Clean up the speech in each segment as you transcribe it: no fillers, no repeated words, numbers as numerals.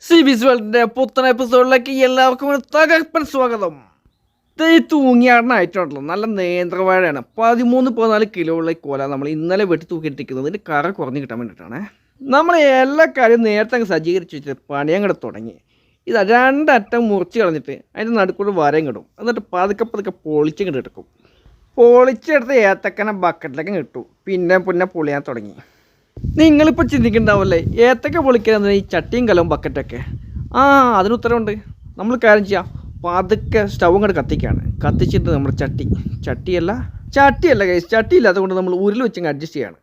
C ബിസ് വേൾഡിൻ്റെ പുത്തൻ എപ്പിസോഡിലേക്ക് എല്ലാവർക്കും ഒരു തകർപ്പൻ സ്വാഗതം. തൂങ്ങിയാടനായിട്ടുണ്ടല്ലോ, നല്ല നേന്ത്രവാഴയാണ്. 13-14 കിലോയുള്ള കോല നമ്മൾ ഇന്നലെ വെട്ടി തൂക്കിയിട്ടിരിക്കുന്നത്. ഇതിൻ്റെ കറ കുറഞ്ഞ് കിട്ടാൻ വേണ്ടിയിട്ടാണ്. നമ്മൾ എല്ലാ കാര്യവും നേരത്തെ അങ്ങ് സജ്ജീകരിച്ച് വെച്ചിട്ട് പണിയങ്ങോട്ട് തുടങ്ങി. ഇത് രണ്ടറ്റം മുറിച്ച് കളഞ്ഞിട്ട് അതിൻ്റെ നടുക്കൂടെ വരയും കിട്ടും. എന്നിട്ട് പതുക്കെ പൊളിച്ചിങ്ങോട്ട് എടുക്കും. പൊളിച്ചെടുത്ത് ഏത്തക്കനെ ബക്കറ്റിലേക്ക് കിട്ടും. പിന്നെ പൊളിയാൻ തുടങ്ങി. നിങ്ങളിപ്പോൾ ചിന്തിക്കുന്നുണ്ടാവല്ലേ, ഏത്തക്ക പൊളിക്കാൻ ഈ ചട്ടിയും കലവും ബക്കറ്റൊക്കെ. അതിന് ഉത്തരവുണ്ട്. നമ്മൾ കാര്യം ചെയ്യാം, പതുക്കെ സ്റ്റൗ അങ്ങോട്ട് കത്തിച്ചിട്ട് നമ്മൾ ചട്ടിയല്ല കൈസ്, ചട്ടിയില്ലാത്തത് കൊണ്ട് നമ്മൾ ഉരുൾ വെച്ച് അഡ്ജസ്റ്റ് ചെയ്യാണ്.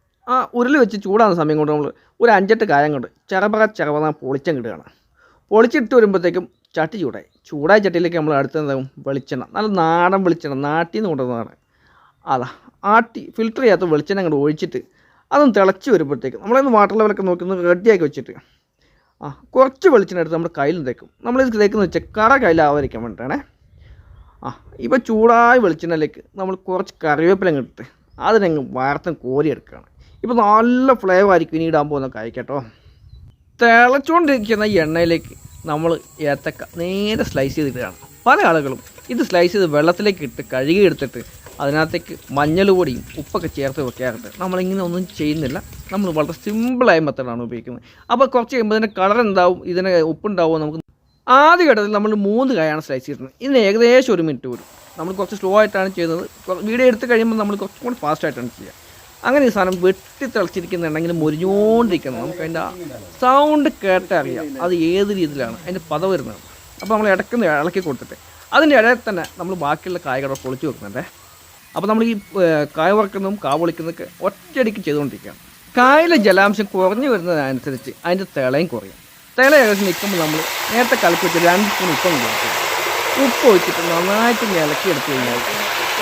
ഉരുൾ വെച്ച് ചൂടാകുന്ന സമയം കൊണ്ട് നമ്മൾ ഒരു 5-8 കായം കൊണ്ട് ചെറപറ പൊളിച്ചങ്ങിടുകയാണ്. പൊളിച്ചിട്ട് വരുമ്പോഴത്തേക്കും ചട്ടി ചൂടായ ചട്ടിയിലേക്ക് നമ്മൾ അടുത്തതാവും വെളിച്ചെണ്ണ, നല്ല നാടൻ വെളിച്ചെണ്ണ, നാട്ടിൽ നിന്ന് കൊണ്ടുവന്നതാണ്. ഫിൽറ്റർ ചെയ്യാത്ത വെളിച്ചെണ്ണ അങ്ങോട്ട് ഒഴിച്ചിട്ട് അതൊന്ന് തിളച്ച് വരുമ്പോഴത്തേക്കും നമ്മളൊന്ന് വാട്ടർ ലെവലൊക്കെ നോക്കി റെഡിയാക്കി വെച്ചിട്ട് കുറച്ച് വെളിച്ചെണ്ണ എടുത്ത് നമ്മുടെ കയ്യിൽ തേക്കും. നമ്മളിത് തേക്കുന്ന വെച്ചാൽ കറ കയ്യിലാവാതിരിക്കാൻ വേണ്ടിയിട്ടാണേ. ഇപ്പോൾ ചൂടായ വെളിച്ചെണ്ണയിലേക്ക് നമ്മൾ കുറച്ച് കറിവേപ്പില ഇട്ടിട്ട് അതിനങ്ങ് വാർത്തം കോരിയെടുക്കുകയാണ്. ഇപ്പോൾ നല്ല ഫ്ലേവർ ആയിരിക്കും ഇനി ഇടാൻ പോകുന്ന കഴിക്കട്ടോ. തിളച്ചുകൊണ്ടിരിക്കുന്ന എണ്ണയിലേക്ക് നമ്മൾ ഏത്തക്ക നേരെ സ്ലൈസ് ചെയ്തിട്ടാണ്. പല ആളുകളും ഇത് സ്ലൈസ് ചെയ്ത് വെള്ളത്തിലേക്ക് ഇട്ട് കഴുകി എടുത്തിട്ട് അതിനകത്തേക്ക് മഞ്ഞൾ പൊടിയും ഉപ്പൊക്കെ ചേർത്ത് വെക്കാറുണ്ട്. നമ്മളിങ്ങനെ ഒന്നും ചെയ്യുന്നില്ല. നമ്മൾ വളരെ സിമ്പിളായ മെത്തേഡാണ് ഉപയോഗിക്കുന്നത്. അപ്പോൾ കുറച്ച് കഴിയുമ്പോൾ ഇതിൻ്റെ കളർ എന്താവും, ഇതിന് ഉപ്പുണ്ടാവുമോ നമുക്ക്. ആദ്യ ഘട്ടത്തിൽ നമ്മൾ 3 കായാണ് സ്ലൈസ് ചെയ്തിരുന്നത്. ഇതിന് ഏകദേശം 1 മിനിറ്റ് വരും. നമ്മൾ കുറച്ച് സ്ലോ ആയിട്ടാണ് ചെയ്യുന്നത്. വീഡിയോ എടുത്ത് കഴിയുമ്പോൾ നമ്മൾ കുറച്ചും കൂടി ഫാസ്റ്റായിട്ടാണ് ചെയ്യുക. അങ്ങനെ ഈ സാധനം വെട്ടി തിളച്ചിരിക്കുന്നുണ്ടെങ്കിൽ മുരിഞ്ഞുകൊണ്ടിരിക്കണം. നമുക്ക് അതിൻ്റെ സൗണ്ട് കേട്ടറിയാം അത് ഏത് രീതിയിലാണ് അതിൻ്റെ പത വരുന്നത്. അപ്പോൾ നമ്മൾ ഇളക്കി കൊടുത്തിട്ട് അതിൻ്റെ ഇടയിൽ തന്നെ നമ്മൾ ബാക്കിയുള്ള കായകളെ പൊളിച്ച് വെക്കുന്നുണ്ടേ. അപ്പോൾ നമ്മൾ ഈ കായ വറക്കുന്നതും കാ പൊളിക്കുന്നതൊക്കെ ഒറ്റയടിക്ക് ചെയ്തുകൊണ്ടിരിക്കുകയാണ്. കായയിലെ ജലാംശം കുറഞ്ഞു വരുന്നതനുസരിച്ച് അതിൻ്റെ തിളയും കുറയും. തിള ഏകദേശം നിൽക്കുമ്പോൾ നമ്മൾ നേരത്തെ കലക്കി വെച്ച് 2 സ്പൂൺ ഉപ്പ് ഒഴിച്ചിട്ട് നന്നായിട്ട് ഇളക്കിയെടുത്ത് കഴിഞ്ഞാൽ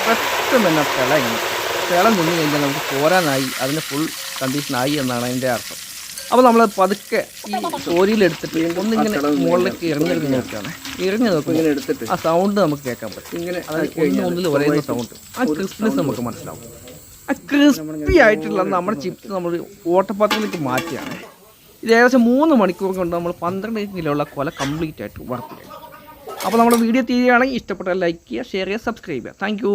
പെട്ടെന്ന് തന്നെ തിള നിന്ന് കഴിഞ്ഞാൽ നമുക്ക് പോരാനായി, അതിൻ്റെ ഫുൾ കണ്ടീഷനായി എന്നാണ് അതിൻ്റെ അർത്ഥം. അപ്പോൾ നമ്മൾ പതുക്കെ ഈ സോരിയിലെടുത്തിട്ട് ഒന്നിങ്ങനെ മുകളിലേക്ക് ഇറങ്ങി നോക്കുകയാണ്. ഇറങ്ങി നോക്കുമ്പോൾ എടുത്തിട്ട് ആ സൗണ്ട് നമുക്ക് കേൾക്കാൻ പറ്റും. ഇങ്ങനെ അതായത് ഒന്നിൽ ഒരേന്ന സൗണ്ട്, ആ ക്രിസ്പിനെസ് നമുക്ക് മനസ്സിലാവും. ആ ക്രിസ്പി ആയിട്ടുള്ള നമ്മുടെ ചിപ്സ് നമ്മൾ ഓട്ടപ്പാത്രത്തിലേക്ക് മാറ്റിയാണ്. ഇത് ഏകദേശം 3 മണിക്കൂർ കൊണ്ട് നമ്മൾ 12 കിലോയുള്ള കൊല കംപ്ലീറ്റ് ആയിട്ട് വറുത്ത് കഴിഞ്ഞു. അപ്പോൾ നമ്മുടെ വീഡിയോ തീരുകയാണെങ്കിൽ ഇഷ്ടപ്പെട്ടാൽ ലൈക്ക് ചെയ്യുക, ഷെയർ ചെയ്യുക, സബ്സ്ക്രൈബ് ചെയ്യുക. താങ്ക്